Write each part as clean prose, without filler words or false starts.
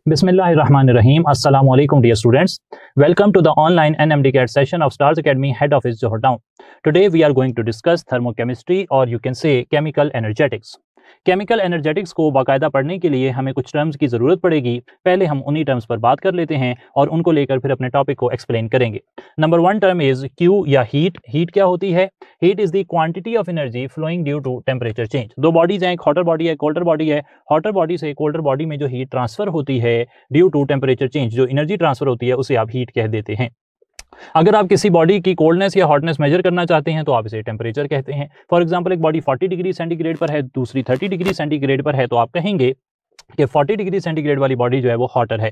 Bismillahirrahmanirrahim. Assalamu alaikum dear students. Welcome to the online NMDCAT session of Stars Academy Head Office Johor Town. Today we are going to discuss thermochemistry or you can say chemical energetics. Chemical energetics को बाकायदा पढ़ने के लिए हमें कुछ terms की ज़रूरत पड़ेगी। पहले हम उन्हीं टर्म्स पर बात कर लेते हैं और उनको लेकर फिर अपने टॉपिक को एक्सप्लेन करेंगे। Number one term is Q या हीट। हीट क्या होती है? Heat is the quantity of energy flowing due to temperature change. दो बॉडीज़ हैं, एक हॉटर बॉडी है, कोल्डर बॉडी है। हॉटर बॉडी से कोल्डर बॉडी में जो हीट ट्रांसफ़र होती है ड्यू टू टेम्परेचर चेंज, जो एनर्जी ट्रांसफ़र होती है उसे आप हीट कह देते हैं। अगर आप किसी बॉडी की कोल्डनेस या हॉटनेस मेजर करना चाहते हैं तो आप इसे टेम्परेचर कहते हैं। फॉर एग्जांपल एक बॉडी 40 डिग्री सेंटीग्रेड पर है, दूसरी 30 डिग्री सेंटीग्रेड पर है, तो आप कहेंगे कि 40 डिग्री सेंटीग्रेड वाली बॉडी जो है वो हॉटर है।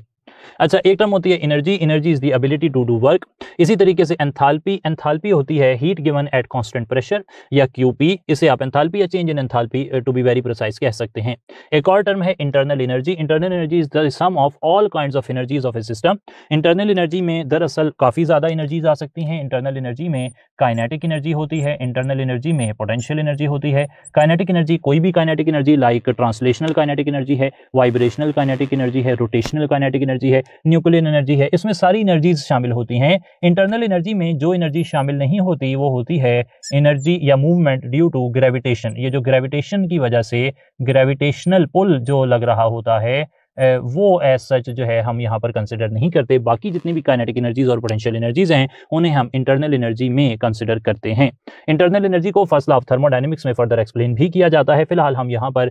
अच्छा, एक टर्म होती है energy. Energy is the ability to do work. इसी तरीके से एंथैल्पी। एंथैल्पी होती है heat given at constant pressure या क्यूपी। इसे आप एंथैल्पी या change in enthalpy to be very precise कह सकते हैं। एक और टर्म है internal energy. Internal energy is the sum of all kinds of energies of a system. Internal energy में दरअसल काफ़ी ज़्यादा एनर्जीज आ सकती हैं। इंटरनल एनर्जी में काइनेटिक एनर्जी होती है, इंटरनल एनर्जी में पोटेंशियल एनर्जी होती है। काइनेटिक एनर्जी कोई भी kinetic energy like translational kinetic energy है, वाइब्रेशनल काइनेटिक एनर्जी है, रोटेशनल काइनेटिक एनर्जी है, न्यूक्लियर एनर्जी है, इसमें सारी एनर्जीज शामिल होती हैं। इंटरनल एनर्जी में जो एनर्जी शामिल नहीं होती वो होती है एनर्जी या मूवमेंट ड्यू टू ग्रेविटेशन। ये जो ग्रेविटेशन की वजह से ग्रेविटेशनल पुल जो लग रहा होता है वो एज सच जो है हम यहाँ पर कंसिडर नहीं करते। बाकी जितनी भी काइनेटिक एनर्जीज और पोटेंशियल एनर्जीज हैं उन्हें हम इंटरनल एनर्जी में कंसिडर करते हैं। इंटरनल एनर्जी को फर्स्ट लॉ ऑफ थर्मोडायनेमिक्स में फर्दर एक्सप्लेन भी किया जाता है। फिलहाल हम यहाँ पर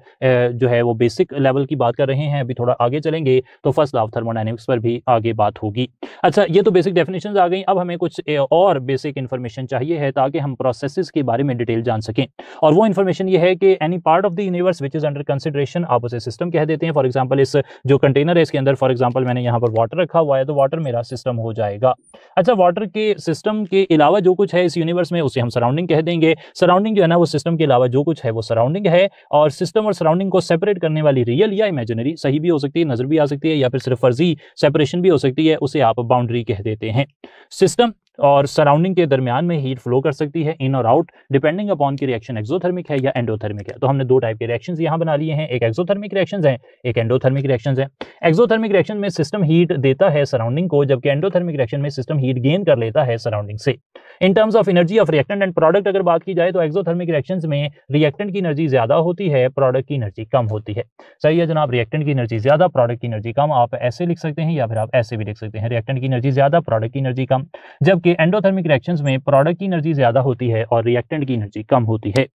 जो है वो बेसिक लेवल की बात कर रहे हैं। अभी थोड़ा आगे चलेंगे तो फर्स्ट लॉ ऑफ थर्मोडायनेमिक्स पर भी आगे बात होगी। अच्छा, ये तो बेसिक डेफिनेशंस आ गई। अब हमें कुछ और बेसिक इन्फॉर्मेशन चाहिए है ताकि हम प्रोसेसेस के बारे में डिटेल जान सकें। और वो इन्फॉर्मेशन ये है कि any part of the universe which is under consideration आप उसे सिस्टम कह देते हैं। फॉर एग्जाम्पल इस जो कंटेनर है इसके अंदर फॉर एग्जांपल मैंने यहाँ पर वाटर रखा हुआ है तो वाटर मेरा सिस्टम हो जाएगा। अच्छा, वाटर के सिस्टम के अलावा जो कुछ है इस यूनिवर्स में उसे हम सराउंडिंग कह देंगे। सराउंडिंग जो है ना वो सिस्टम के अलावा जो कुछ है वो सराउंडिंग है। और सिस्टम और सराउंडिंग को सेपरेट करने वाली रियल या इमेजिनरी, सही भी हो सकती है, नजर भी आ सकती है, या फिर सिर्फ फर्जी सेपरेशन भी हो सकती है, उसे आप बाउंड्री कह देते हैं। सिस्टम और सराउंडिंग के दरमियान में हीट फ्लो कर सकती है इन और आउट डिपेंडिंग अपॉन की रिएक्शन एक्सोथर्मिक है या एंडोथर्मिक है। तो हमने दो टाइप के रिएक्शंस यहाँ बना लिए हैं, एक एक्सोथर्मिक रिएक्शंस हैं, एक एंडोथर्मिक रिएक्शंस हैं। एक्सोथर्मिक रिएक्शन में सिस्टम हीट देता है सराउंडिंग को, जबकि एंडोथर्मिक रिएक्शन में सिस्टम हीट गेन कर लेता है सराउंडिंग से। In terms of energy of reactant and product अगर बात की जाए तो एक्सोथर्मिक रिएक्शंस में रिएक्टेंट की एनर्जी ज्यादा होती है, प्रोडक्ट की एनर्जी कम होती है। सही है जनाब, रिएक्टेंट की एनर्जी ज्यादा, प्रोडक्ट की एनर्जी कम। आप ऐसे लिख सकते हैं या फिर आप ऐसे भी लिख सकते हैं, रिएक्टेंट की एनर्जी ज्यादा, प्रोडक्ट की एनर्जी कम। जबकि एंडोथर्मिक रिएक्शंस में प्रोडक्ट की एनर्जी ज्यादा होती है और रिएक्टेंट की एनर्जी कम होती है।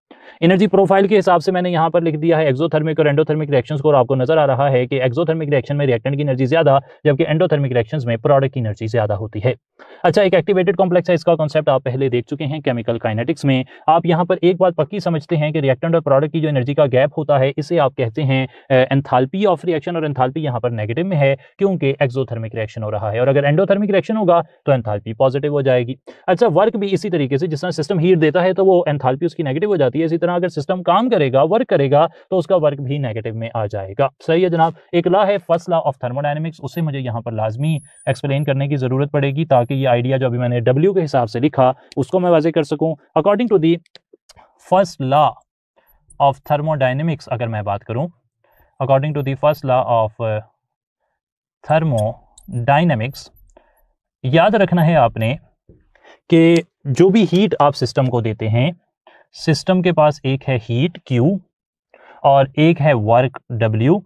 एनर्जी प्रोफाइल के हिसाब से मैंने यहाँ पर लिख दिया है एक्सोथर्मिक और एंडोथर्मिक रिएक्शंस को, और आपको नजर आ रहा है कि एक्सोथर्मिक रिएक्शन में रिएक्टेंट की एनर्जी ज्यादा, जबकि एंडोथर्मिक रिएक्शंस में प्रोडक्ट की एनर्जी ज्यादा होती है। अच्छा, एक एक्टिवेटेड कॉम्प्लेक्स है, इसका कॉन्सेप्ट आप पहले देख चुके हैं केमिकल काइनेटिक्स में। आप यहाँ पर एक बात पक्की समझते हैं कि रिएक्टेंट और प्रोडक्ट की जो एनर्जी का गैप होता है इसे आप कहते हैं एंथैल्पी ऑफ रिएक्शन, और एंथैल्पी यहाँ पर नेगेटिव में है क्योंकि एक्सोथर्मिक रिएक्शन हो रहा है, और अगर एंडोथर्मिक रिएक्शन होगा तो एंथैल्पी पॉजिटिव हो जाएगी। अच्छा, वर्क भी इसी तरीके से, जिस तरह सिस्टम हीट देता है तो वो एंथैल्पी उसकी नेगेटिव हो जाती है, इसी तरह अगर सिस्टम काम करेगा, वर्क करेगा, तो उसका वर्क भी नेगेटिव में आ जाएगा। सही है जनाब। एक लॉ है फर्स्ट लॉ ऑफ थर्मोडायनेमिक्स, उसे मुझे यहाँ पर लाजमी एक्सप्लेन करने की जरूरत पड़ेगी ताकि ये आइडिया जो अभी मैंने W के हिसाब से लिखा उसको मैं वाज़ेह कर सकूं। According to the first law of thermodynamics अगर मैं बात करूं, according to the first law of thermodynamics, याद रखना है आपने कि जो भी हीट आप सिस्टम को देते हैं, सिस्टम के पास एक है हीट Q और एक है वर्क W।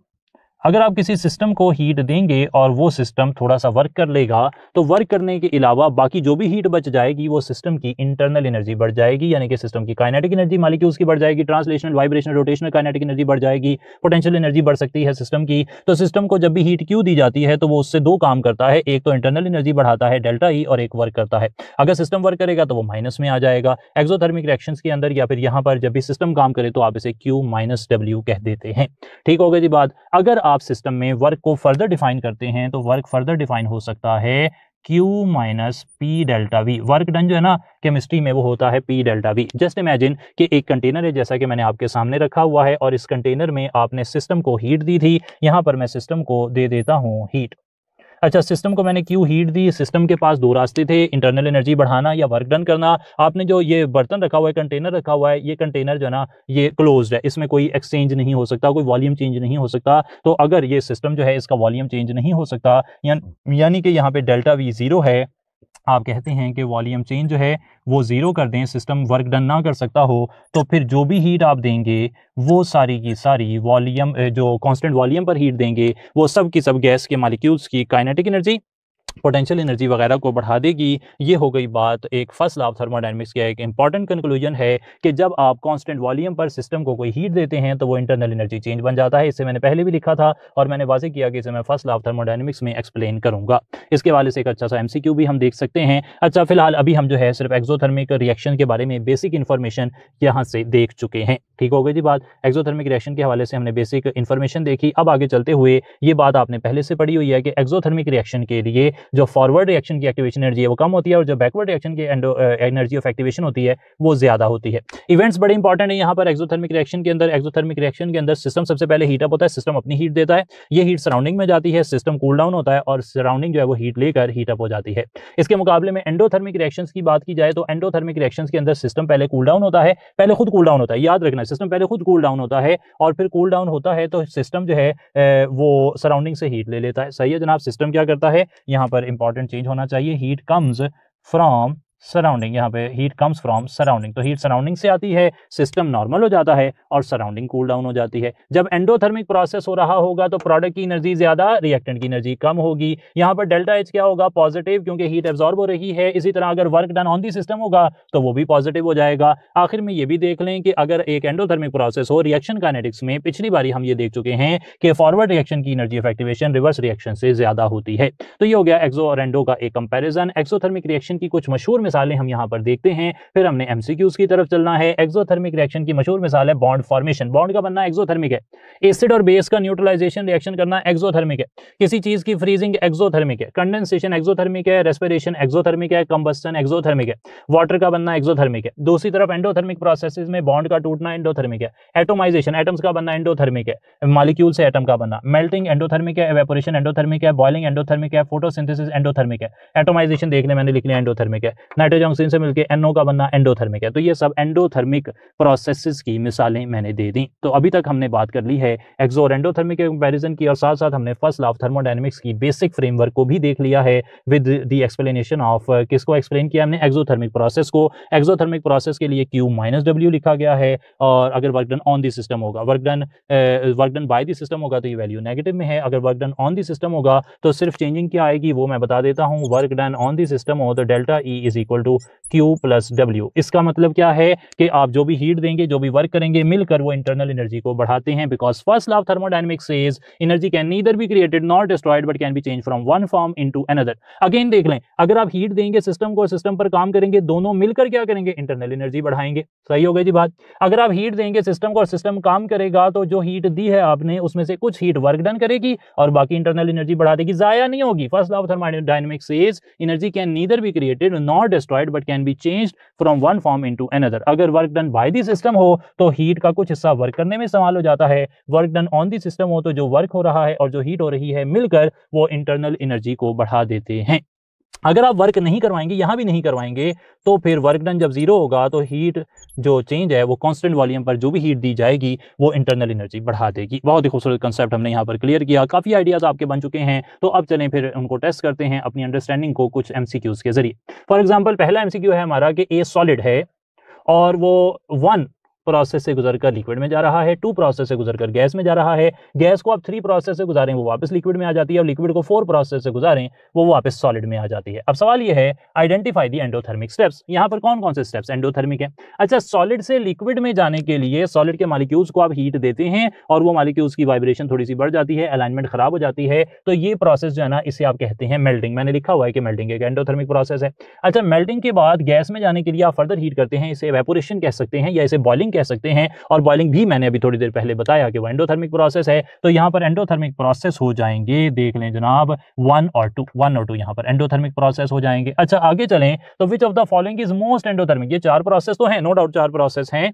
अगर आप किसी सिस्टम को हीट देंगे और वो सिस्टम थोड़ा सा वर्क कर लेगा तो वर्क करने के अलावा बाकी जो भी हीट बच जाएगी वो सिस्टम की इंटरनल एनर्जी बढ़ जाएगी, यानी कि सिस्टम की काइनेटिक एनर्जी मालिक्यूल्स की बढ़ जाएगी, translational, vibrational, rotational kinetic energy बढ़ जाएगी, पोटेंशियल एनर्जी बढ़ सकती है सिस्टम की। तो सिस्टम को जब भी हीट क्यू दी जाती है तो वो उससे दो काम करता है, एक तो इंटरनल एनर्जी बढ़ाता है डेल्टा ई, और एक वर्क करता है। अगर सिस्टम वर्क करेगा तो वो माइनस में आ जाएगा। एक्सोथर्मिक रिएक्शंस के अंदर या फिर यहाँ पर जब भी सिस्टम काम करे तो आप इसे Q माइनस W कह देते हैं। ठीक हो गई जी बात। अगर आप सिस्टम में वर्क को फर्दर डिफाइन करते हैं तो वर्क फर्दर डिफाइन हो सकता है Q minus P delta we. Work done जो है ना केमिस्ट्री में वो होता है P delta we. Just imagine कि एक कंटेनर है जैसा कि मैंने आपके सामने रखा हुआ है, और इस कंटेनर में आपने सिस्टम को हीट दी थी। यहाँ पर मैं सिस्टम को दे देता हूँ हीट। अच्छा, सिस्टम को मैंने क्यों हीट दी? सिस्टम के पास दो रास्ते थे, इंटरनल एनर्जी बढ़ाना या वर्क डन करना। आपने जो ये बर्तन रखा हुआ है, कंटेनर रखा हुआ है, ये कंटेनर जो है ना ये क्लोज्ड है, इसमें कोई एक्सचेंज नहीं हो सकता, कोई वॉल्यूम चेंज नहीं हो सकता। तो अगर ये सिस्टम जो है इसका वॉल्यूम चेंज नहीं हो सकता, यानी कि यहाँ पे डेल्टा वी जीरो है, आप कहते हैं कि वॉल्यूम चेंज जो है वो ज़ीरो कर दें, सिस्टम वर्क डन ना कर सकता हो, तो फिर जो भी हीट आप देंगे वो सारी की सारी वॉल्यूम जो कांस्टेंट वॉल्यूम पर हीट देंगे वो सब की सब गैस के मॉलिक्यूल्स की काइनेटिक एनर्जी, पोटेंशियल एनर्जी वगैरह को बढ़ा देगी। ये हो गई बात एक फर्स्ट लॉ ऑफ थर्मोडायनेमिक्स का एक इंपॉर्टेंट कंक्लूजन है कि जब आप कांस्टेंट वॉल्यूम पर सिस्टम को कोई हीट देते हैं तो वो इंटरनल एनर्जी चेंज बन जाता है। इसे मैंने पहले भी लिखा था और मैंने वाज़ेह किया कि इसे मैं फर्स्ट लॉ ऑफ थर्मोडायनेमिक्स में एक्सप्लेन करूंगा। इसके हवाले से एक अच्छा सा एमसीक्यू भी हम देख सकते हैं। अच्छा, फिलहाल अभी हम जो है सिर्फ एक्सोथर्मिक रिएक्शन के बारे में बेसिक इन्फॉर्मेशन यहाँ से देख चुके हैं। ठीक हो गई जी बात। एक्सोथर्मिक रिएक्शन के हवाले से हमने बेसिक इन्फॉर्मेशन देखी। अब आगे चलते हुए ये बात आपने पहले से पढ़ी हुई है कि एक्सोथर्मिक रिएक्शन के लिए जो फॉरवर्ड रिएक्शन की एक्टिवेशन एनर्जी है वो कम होती है और जो बैकवर्ड रिएक्शन की एनर्जी ऑफ एक्टिवेशन होती है वो ज्यादा होती है। इवेंट्स बड़े इंपॉर्टेंट है यहाँ पर एक्सोथर्मिक रिएक्शन के अंदर। एक्सोथर्मिक रिएक्शन के अंदर सिस्टम सबसे पहले हीट अप होता है, सिस्टम अपनी हीट देता है, ये हीट सराउंडिंग में जाती है, सिस्टम कूल डाउन होता है और सराउंडिंग जो है वो हीट लेकर हीट अप हो जाती है। इसके मुकाबले में एंडोथर्मिक रिएक्शंस की बात की जाए तो एंडोथर्मिक रिएक्शंस के अंदर सिस्टम पहले कूल डाउन होता है, पहले खुद कूल डाउन होता है, याद रखना सिस्टम पहले खुद कूल डाउन होता है और फिर कूल डाउन होता है तो सिस्टम जो है वो सराउंडिंग से हीट ले लेता है। सही है जनाब। सिस्टम क्या करता है, यहाँ पर इंपॉर्टेंट चेंज होना चाहिए, हीट कम्स फ्रॉम सराउंडिंग, यहाँ पे हीट कम्स फ्रॉम सराउंडिंग, तो हीट सराउंडिंग से आती है, सिस्टम नॉर्मल हो जाता है और सराउंडिंग कूल डाउन हो जाती है। जब एंडोथर्मिक प्रोसेस हो रहा होगा तो प्रोडक्ट की एनर्जी ज्यादा, रिएक्टेंट की एनर्जी कम होगी। यहाँ पर डेल्टा एच क्या होगा, पॉजिटिव, क्योंकि हीट एब्जॉर्ब हो रही है। इसी तरह अगर work done on the system होगा तो वो भी पॉजिटिव हो जाएगा। आखिर में ये भी देख लें कि अगर एक एंडोथर्मिक प्रोसेस हो, रिएक्शन काइनेटिक्स में पिछली बारी हम ये देख चुके हैं कि फॉरवर्ड रिएक्शन की energy of activation reverse reaction से ज्यादा होती है। तो ये हो गया एक्सो और एंडो का एक कंपैरिजन। एक्सोथर्मिक रिएक्शन की कुछ मशहूर मिसालें हम यहाँ पर देखते हैं, फिर हमने एमसीक्यूज की तरफ चलना है। एक्सोथर्मिक रिएक्शन की मशहूर मिसाल है बॉन्ड फॉर्मेशन, बॉन्ड का बनना एक्सोथर्मिक है। एसिड और बेस का न्यूट्रलाइजेशन रिएक्शन करना एक्सोथर्मिक है। किसी चीज की फ्रीजिंग एक्सोथर्मिक है, कंडेंसेशन एक्सोथर्मिक है, रेस्पिरेशन एक्सोथर्मिक है, कंबस्टन एक्सोथर्मिक है, वाटर का बनना एक्सोथर्मिक है। दूसरी तरफ एंडोथर्मिक प्रोसेसेस में बॉन्ड का टूटना एंडोथर्मिक है, एटोमाइजेशन एटम्स का बनना एंडोथर्मिक है, मॉलिक्यूल से एटम का बनना, मेल्टिंग एंडोथर्मिक है, एवेपोरेशन एंडोथर्मिक है, बॉइलिंग एंडोथर्मिक है, फोटोसिंथेसिस एंडोथर्मिक है, एटोमाइजेशन देख ले मैंने लिख लिया एंडोथर्मिक है, नाइट्रोजन ऑक्सीजन से मिलकर NO का बनना एंडोथर्मिक है। तो ये सब एंडोथर्मिक प्रोसेसेस की मिसालें मैंने दे दी। तो अभी तक हमने बात कर ली है एक्सो और एंडोथर्मिक के कंपैरिजन की और साथ साथ हमने फर्स्ट लॉ ऑफ थर्मोडायनेमिक्स की बेसिक फ्रेमवर्क को भी देख लिया है विद द एक्सप्लेनेशन ऑफ, किसको एक्सप्लेन किया हमने, एक्सोथर्मिक प्रोसेस को। एक्सोथर्मिक प्रोसेस के लिए Q माइनस W लिखा गया है और अगर work done on the system होगा, work done by the system होगा तो ये वैल्यू नेगेटिव में है। अगर work done on the system होगा तो सिर्फ चेंजिंग क्या आएगी वो मैं बता देता हूँ। Work done on the system हो तो delta E is equal to Q plus W। इसका मतलब क्या है कि आप जो भी हीट देंगे, जो भी वर्क करेंगे, मिलकर वो इंटरनल एनर्जी को बढ़ाते हैं। Because first law of thermodynamics says energy can neither be created not destroyed but can B change from one form into another. Again देख लें, अगर आप हीट देंगे सिस्टम को, सिस्टम पर काम करेंगे, दोनों मिलकर क्या करेंगे, इंटरनल एनर्जी बढ़ाएंगे। सही हो गई जी बात। अगर आप हीट देंगे सिस्टम को और सिस्टम काम करेगा तो जो हीट दी है आपने उसमें से कुछ हीट वर्क डन करेगी और बाकी इंटरनल एनर्जी बढ़ा देगी, जाया नहीं होगी। First law of thermodynamics says energy can neither be created not destroyed but can be changed from one form into another. अगर work done by the system हो तो हीट का कुछ हिस्सा वर्क करने में इस्तेमाल हो जाता है, work done on the system हो तो जो वर्क हो रहा है और जो हीट हो रही है मिलकर वो इंटरनल एनर्जी को बढ़ा देते हैं। अगर आप वर्क नहीं करवाएंगे, यहां भी नहीं करवाएंगे, तो फिर वर्क डन जब जीरो होगा तो हीट जो चेंज है वो कांस्टेंट वॉल्यूम पर जो भी हीट दी जाएगी वो इंटरनल एनर्जी बढ़ा देगी। बहुत ही खूबसूरत कंसेप्ट हमने यहाँ पर क्लियर किया, काफी आइडियाज आपके बन चुके हैं। तो अब चलें फिर उनको टेस्ट करते हैं अपनी अंडरस्टैंडिंग को कुछ एमसीक्यूज के जरिए। फॉर एग्जाम्पल पहला एमसीक्यू है हमारा कि ए सॉलिड है और वो 1 प्रोसेस से गुजरकर लिक्विड में जा रहा है, 2 प्रोसेस से गुजरकर गैस में जा रहा है, गैस को आप 3 प्रोसेस से गुजारें वो वापस लिक्विड में आ जाती है और लिक्विड को 4 प्रोसेस से गुजारें वो वापस सॉलिड में आ जाती है। अब सवाल ये है आइडेंटिफाई द एंडोथर्मिक स्टेप्स। यहाँ पर कौन कौन से स्टेप्स एंडोथर्मिक है? अच्छा, सॉलिड से लिक्विड में जाने के लिए सॉलिड के मॉलिक्यूल्स को आप हीट देते हैं और वो मॉलिक्यूल्स की वाइब्रेशन थोड़ी सी बढ़ जाती है, अलाइनमेंट खराब हो जाती है, तो ये प्रोसेस जो है ना इसे आप कहते हैं मेल्टिंग। मैंने लिखा हुआ है कि मेल्टिंग एक एंडोथर्मिक प्रोसेस है। अच्छा, मेल्टिंग के बाद गैस में जाने के लिए आप फर्दर हीट करते हैं, इसे इवेपोरेशन कह सकते हैं या इसे बॉइलिंग कह सकते हैं, और बॉइलिंग भी मैंने अभी थोड़ी देर पहले बताया कि वो एंडोथर्मिक प्रोसेस है। तो यहाँ पर एंडोथर्मिक प्रोसेस हो जाएंगे, देख लें जनाब 1 और 2 यहाँ पर एंडोथर्मिक प्रोसेस हो जाएंगे। अच्छा, आगे चलें तो which of the following is most endothermic. ये 4 प्रोसेस तो हैं, नो डाउट 4 प्रोसेस हैं,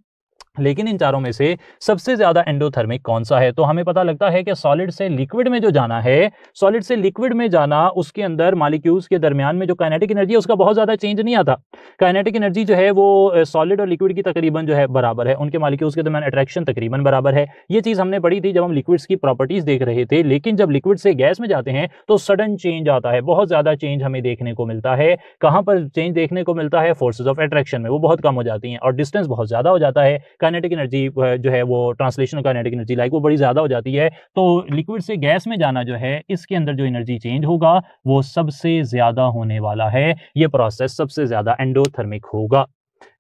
लेकिन इन चारों में से सबसे ज्यादा एंडोथर्मिक कौन सा है? तो हमें पता लगता है कि सॉलिड से लिक्विड में जो जाना है, सॉलिड से लिक्विड में जाना, उसके अंदर मॉलिक्यूल्स के दरमियान में जो काइनेटिक एनर्जी है उसका बहुत ज्यादा चेंज नहीं आता। काइनेटिक एनर्जी जो है वो सॉलिड और लिक्विड की तकरीबन जो है बराबर है, उनके मॉलिक्यूल्स के दरमियान अट्रैक्शन तकरीबन बराबर है। ये चीज हमने पढ़ी थी जब हम लिक्विड्स की प्रॉपर्टीज देख रहे थे। लेकिन जब लिक्विड से गैस में जाते हैं तो सडन चेंज आता है, बहुत ज्यादा चेंज हमें देखने को मिलता है। कहां पर चेंज देखने को मिलता है? फोर्सेज ऑफ अट्रैक्शन में, वो बहुत कम हो जाती हैं और डिस्टेंस बहुत ज्यादा हो जाता है। काइनेटिक एनर्जी जो है वो ट्रांसलेशनल काइनेटिक एनर्जी लाइक वो बड़ी ज्यादा हो जाती है। तो लिक्विड से गैस में जाना जो है, इसके अंदर जो एनर्जी चेंज होगा वो सबसे ज्यादा होने वाला है। ये प्रोसेस सबसे ज्यादा एंडोथर्मिक होगा।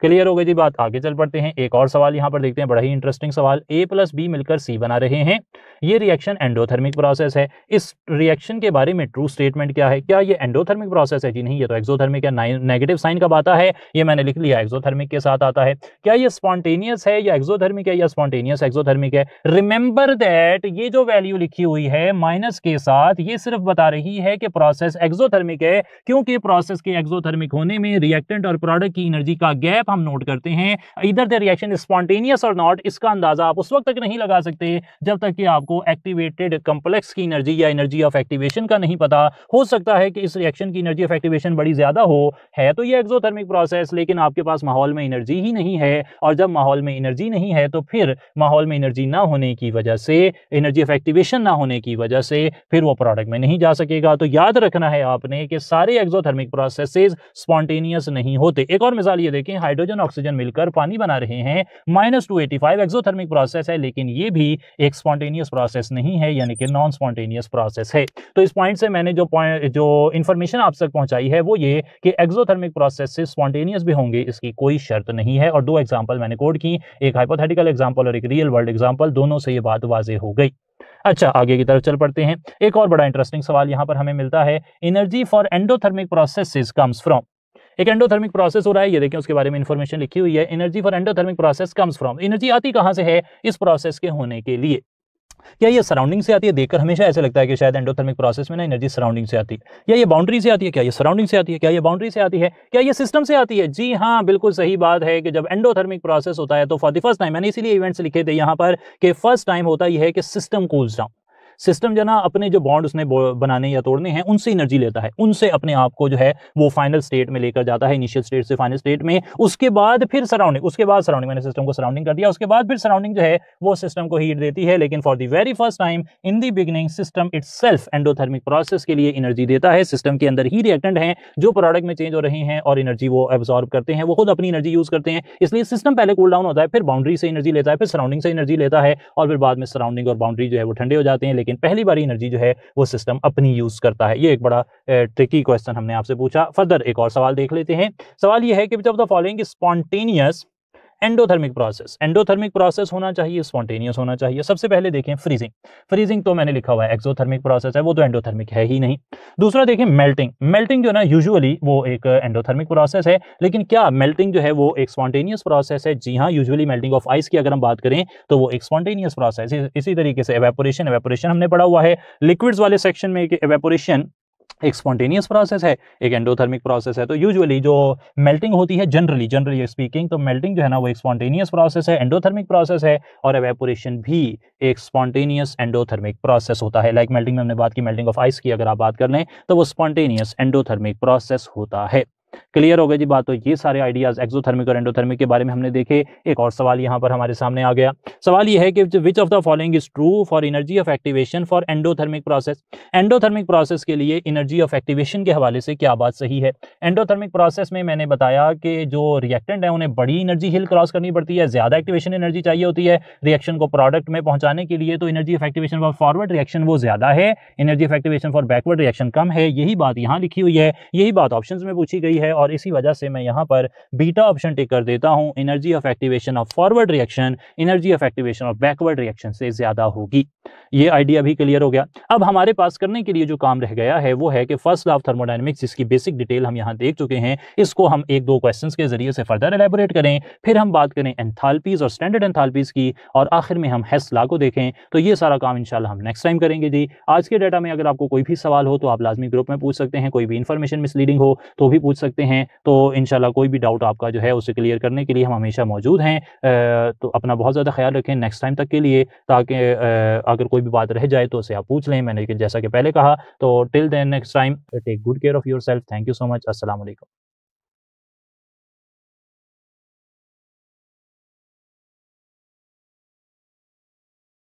क्लियर हो गई जी बात? आगे चल पड़ते हैं। एक और सवाल यहां पर देखते हैं, बड़ा ही इंटरेस्टिंग सवाल। A + B मिलकर C बना रहे हैं, ये रिएक्शन एंडोथर्मिक प्रोसेस है। इस रिएक्शन के बारे में ट्रू स्टेटमेंट क्या है? क्या ये एंडोथर्मिक प्रोसेस है? जी नहीं, ये तो एक्सोथर्मिक है। नेगेटिव साइन कब आता है? ये मैंने लिख लिया, एक्सोथर्मिक के साथ आता है। क्या ये स्पॉन्टेनियस है या एक्सोथर्मिक है या स्पॉन्टेनियस एक्सोथर्मिक है? रिमेंबर दैट ये जो वैल्यू लिखी हुई है माइनस के साथ, ये सिर्फ बता रही है कि प्रोसेस एक्सोथर्मिक है, क्योंकि प्रोसेस के एक्सोथर्मिक होने में रिएक्टेंट और प्रोडक्ट की एनर्जी का गैप हम नोट करते हैं। इधर द रिएक्शन इज स्पॉन्टेनियस और नॉट, इसका अंदाजा आप उस वक्त तक नहीं लगा सकते जब तक कि आपको एक्टिवेटेड कॉम्प्लेक्स की एनर्जी या एनर्जी ऑफ एक्टिवेशन का नहीं पता। हो सकता है कि इस रिएक्शन की एनर्जी ऑफ एक्टिवेशन बड़ी ज्यादा हो, है तो ये एक्सोथर्मिक प्रोसेस, लेकिन आपके पास माहौल में एनर्जी ही नहीं है। और जब माहौल में एनर्जी नहीं है तो फिर माहौल में एनर्जी ना होने की वजह से, एनर्जी ऑफ एक्टिवेशन ना होने की वजह से फिर वो प्रोडक्ट में नहीं जा सकेगा। तो याद रखना है आपने कि सारे एक्सोथर्मिक प्रोसेसेस स्पॉन्टेनियस नहीं होते। एक और मिसाल ये देखें, हाइड्रोजन ऑक्सीजन मिलकर पानी बना रहे हैं, -285 एक्सोथर्मिक प्रोसेस है, लेकिन ये भी एक स्पॉन्टेनियस प्रोसेस नहीं है, यानी कि नॉन स्पॉन्टेनियस प्रोसेस है। तो इस पॉइंट से मैंने जो इंफॉर्मेशन आप तक पहुंचाई है वो ये कि एक्सोथर्मिक प्रोसेस से स्पॉन्टेनियस भी होंगे, इसकी कोई शर्त नहीं है। और दो एग्जांपल मैंने कोड की, एक हाइपोथेटिकल एग्जांपल और एक रियल वर्ल्ड एग्जांपल, दोनों से ये बात वाज़ेह हो गई। अच्छा, आगे की तरफ चल पड़ते हैं। एक और बड़ा इंटरेस्टिंग सवाल यहां पर हमें मिलता है, energy for endothermic processes comes from. एक एंडोथर्मिक प्रोसेस हो रहा है, ये देखें उसके बारे में इंफॉर्मेशन लिखी हुई है। Energy for endothermic process comes from, energy आती कहां से है इस प्रोसेस के होने के लिए? क्या ये सराउंडिंग से आती है? देखकर हमेशा ऐसे लगता है कि शायद एंडोथर्मिक प्रोसेस में ना एनर्जी सराउंडिंग से आती है, या ये बाउंड्री से आती है? क्या ये सराउंडिंग से आती है? क्या ये बाउंड्री से आती है? क्या ये सिस्टम से आती है? जी हाँ, बिल्कुल सही बात है कि जब एंडोथर्मिक प्रोसेस होता है तो फॉर द फर्स्ट टाइम, मैंने इसीलिए इवेंट्स लिखे थे यहाँ पर कि फर्स्ट टाइम होता यह है कि सिस्टम कूल्स डाउन। सिस्टम जो ना अपने जो बॉन्ड उसने बनाने या तोड़ने हैं उनसे एनर्जी लेता है, उनसे अपने आप को जो है वो फाइनल स्टेट में लेकर जाता है, इनिशियल स्टेट से फाइनल स्टेट में। उसके बाद फिर सराउंडिंग, उसके बाद सराउंडिंग, मैंने सिस्टम को सराउंडिंग कर दिया, उसके बाद फिर सराउंडिंग जो है वो सिस्टम को हीट देती है। लेकिन for the very first time in the beginning system itself endothermic process के लिए एनर्जी देता है। सिस्टम के अंदर ही रिएक्टेंट हैं जो प्रोडक्ट में चेंज हो रहे हैं और एनर्जी वो एब्जॉर्ब करते हैं, वो खुद अपनी एनर्जी यूज करते हैं। इसलिए सिस्टम पहले कूल डाउन होता है, फिर बाउंड्री से एनर्जी लेता है, फिर सराउंडिंग से एनर्जी लेता है और फिर बाद में सराउंडिंग और बाउंड्री जो है वो ठंडे हो जाते हैं। लेकिन पहली बार एनर्जी जो है वो सिस्टम अपनी यूज करता है। ये एक बड़ा ट्रिकी क्वेश्चन हमने आपसे पूछा। फर्दर एक और सवाल देख लेते हैं। सवाल ये है कि जब the following spontaneous endothermic process, endothermic process होना चाहिए, स्पॉन्टेनियस होना चाहिए। सबसे पहले देखें फ्रीजिंग, फ्रीजिंग तो मैंने लिखा हुआ है एक्सोथर्मिक प्रोसेस है, वो तो एंडोथर्मिक है ही नहीं। दूसरा देखें मेल्टिंग, मेल्टिंग जो ना यूजुअली वो एक एंडोथर्मिक प्रोसेस है, लेकिन क्या मेल्टिंग जो है वो एक स्पॉन्टेनियस प्रोसेस है? जी हाँ, यूजुअली मेल्टिंग ऑफ आइस की अगर हम बात करें तो वो एक स्पॉन्टेनियस प्रोसेस है। इसी तरीके से एवेपोरेशन, एवेपोरेशन हमने पढ़ा हुआ है लिक्विड्स वाले सेक्शन में कि एवेपोरेशन एक स्पॉन्टेनियस प्रोसेस है, एक एंडोथर्मिक प्रोसेस है। तो यूजुअली जो मेल्टिंग होती है, जनरली स्पीकिंग, तो मेल्टिंग जो है ना वो एक स्पॉन्टेनियस प्रोसेस है, एंडोथर्मिक प्रोसेस है। और एवेपोरेशन भी एक स्पॉन्टेनियस एंडोथर्मिक प्रोसेस होता है। लाइक मेल्टिंग में हमने बात की, मेल्टिंग ऑफ आइस की अगर आप बात कर लें तो वो स्पॉन्टेनियस एंडोथर्मिक प्रोसेस होता है। क्लियर हो गई जी बात? तो ये सारे आइडियाज एक्सोथर्मिक और एंडोथर्मिक के बारे में हमने देखे। एक और सवाल यहाँ पर हमारे सामने आ गया। सवाल ये है कि which of the following is true for energy of activation for endothermic process. Endothermic process के लिए एनर्जी ऑफ एक्टिवेशन के हवाले से क्या बात सही है? एंडोथर्मिक प्रोसेस में मैंने बताया कि जो रिएक्टेंट है उन्हें बड़ी एनर्जी हिल क्रॉस करनी पड़ती है, ज्यादा एक्टिवेशन एनर्जी चाहिए होती है रिएक्शन को प्रोडक्ट में पहुंचाने के लिए। तो energy of activation for forward reaction वो ज्यादा है, energy of activation for backward reaction कम है। यही बात यहाँ लिखी हुई है, यही बात ऑप्शंस में पूछी गई है और इसी वजह से मैं यहाँ पर बीटा ऑप्शन टिक कर देता हूं। Energy of activation of forward reaction energy of activation of backward reaction से ज्यादा होगी। ये आइडिया भी क्लियर हो गया। अब हमारे पास करने के लिए जो काम रह गया है वो है कि फर्स्ट लॉ ऑफ थर्मोडायनेमिक्स, जिसकी बेसिक डिटेल हम यहाँ देख चुके हैं, इसको हम एक दो क्वेश्चंस के जरिए से फर्दर एलैबोरेट करें, फिर हम बात करें एंथैल्पीज और स्टैंडर्ड एंथैल्पीज की, और आखिर में हम हेस लॉ को देखें। तो ये सारा काम इंशाल्लाह हम नेक्स्ट टाइम करेंगे जी। आज के डेटा में अगर आपको कोई भी सवाल हो तो आप लाजमी ग्रुप में पूछ सकते हैं, कोई भी इंफॉर्मेशन मिसलीडिंग हो तो भी पूछ सकते हैं। सकते हैं। तो इंशाल्लाह कोई भी डाउट आपका जो है उसे क्लियर करने के लिए हम हमेशा मौजूद हैं। तो अपना बहुत ज़्यादा ख्याल रखें नेक्स्ट टाइम तक के लिए, ताकि अगर कोई भी बात रह जाए तो उसे आप पूछ लें। मैंने जैसा कि पहले कहा, तो till then next time take good care of yourself. Thank you so much. अस्सलाम वालेकुम।